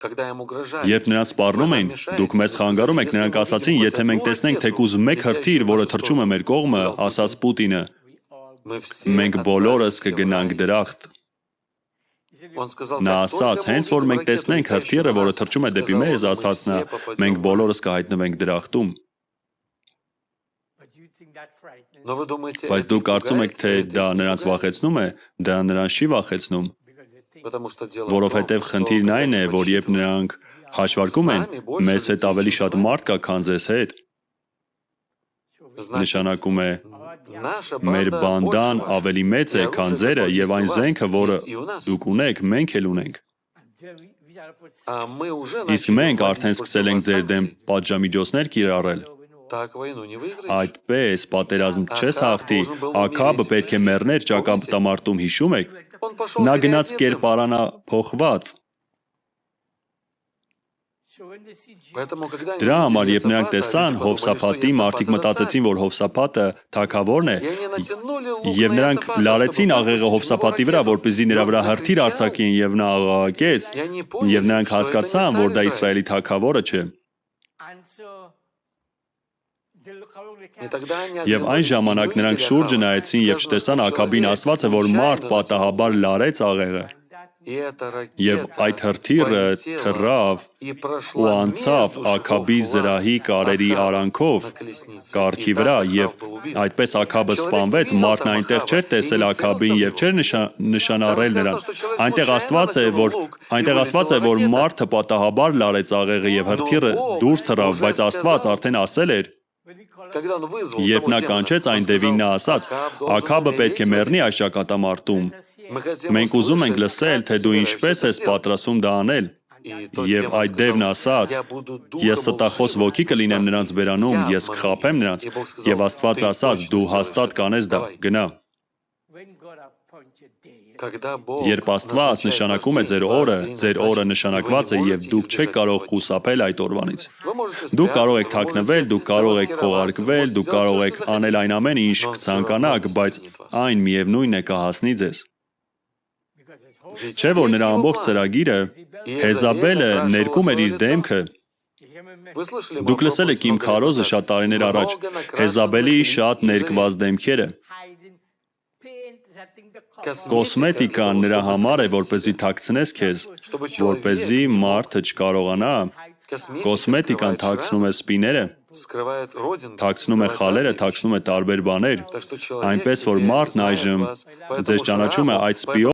Երբ նրանց սպառնում էին, դուք մեզ խանգարում եք, նրանք ասացին, եթե մենք տեսնենք թեկուզ մեկ հրթիռ, որը թռչում է մեր կողմը, ասաց Պուտինը, մենք բոլորս կգնանք դրախտ։ Նա ասաց, հենց որ մենք տեսնենք հրթիռը, որը թռչում է դեպի մեզ, ասաց նա, մենք բոլորս կհայտնվենք դրախտում։ Բայց դուք կարծում եք, թե դա նրանց վախեցնում է, դա նրանց չի վախեցնում, որովհետև խնդիրն այն է, որ երբ նրանք հաշվարկում են, մեզ հետ ավելի շատ մարդ կա, քան ձեզ հետ։ Նշանակում է, մեր բանդան ավելի մեծ է, քան ձերը, և այն զենքը, որը դուք ունեք, մենք էլ ունենք։ Իսկ մենք արդեն սկսել ենք ձեր դեմ պատժամիջոցներ կիրառել։ Այդպես, պատերազմ չես հաղթի, Աքաբը պետք է մեռներ ճակատամարտում, հիշում եք։ Նա գնաց կերպարանափոխված։ Դրա համար, երբ նրանք տեսան Հովսափատի, մարդիկ մտածեցին, որ Հովսափատը թագավորն է, և նրանք լարեցին աղեղը Հովսափատի վրա, որպեսզի նրա վրա հրթիռ արձակեն, և նա աղաղակեց, և նրանք հասկացան, որ դա Իսրայելի թագավորը չէ։ Եվ այն ժամանակ նրանք շուրջը նայեցին և չտեսան Աքաբին, ասված է, որ մարդ պատահաբար լարեց աղեղը։ Եվ այդ հրթիռը թռավ ու անցավ Աքաբի զրահի կարերի արանքով կառքի վրա, և այդպես Աքաբը սպանվեց, մարդն այնտեղ չէր տեսել Աքաբին և չէր նշանառել նրան։ Այնտեղ ասված է, որ մարդը պատահաբար լարեց աղեղը և հրթիռը դուրս թռավ, բայց Աստված արդեն ասել էր։ Երբ նա կանչեց այն դևին, նա ասաց. Աքաբը պետք է մեռնի այս ճակատամարտում։ Մենք ուզում ենք լսել, թե դու ինչպես ես պատրաստվում դա անել։ Եվ այդ դևն ասաց. Ես ստախոս ոգի կլինեմ նրանց բերանում, ես կխաբեմ նրանց։ Եվ Աստված ասաց. դու հաստատ կանես դա, գնա։ Երբ Աստված նշանակում է ձեր օրը նշանակված է և դուք չեք կարող խուսափել այդ օրվանից։ Դուք կարող եք թաքնվել, դուք կարող եք քողարկվել, դուք կարող եք անել այն ամենը, ինչ կցանկանաք, բայց այն միևնույն է կհասնի ձեզ։ Չէ՞ որ նրա ամբողջ ծրագիրը Եզաբելը ներկում էր իր դեմքը։ Դուք լսել եք իմ քարոզը շատ տարիներ առաջ, Եզաբելի շատ ներկված դեմքերը։ Կոսմետիկան նրա համար է, որպեսզի թաքցնես քեզ, որպեսզի մարդը չկարողանա։ Կոսմետիկան թաքցնում է սպիները, թաքցնում է խալերը, թաքցնում է տարբեր բաներ, այնպես որ մարդն այժմ ձեզ ճանաչում է այդ սպիով,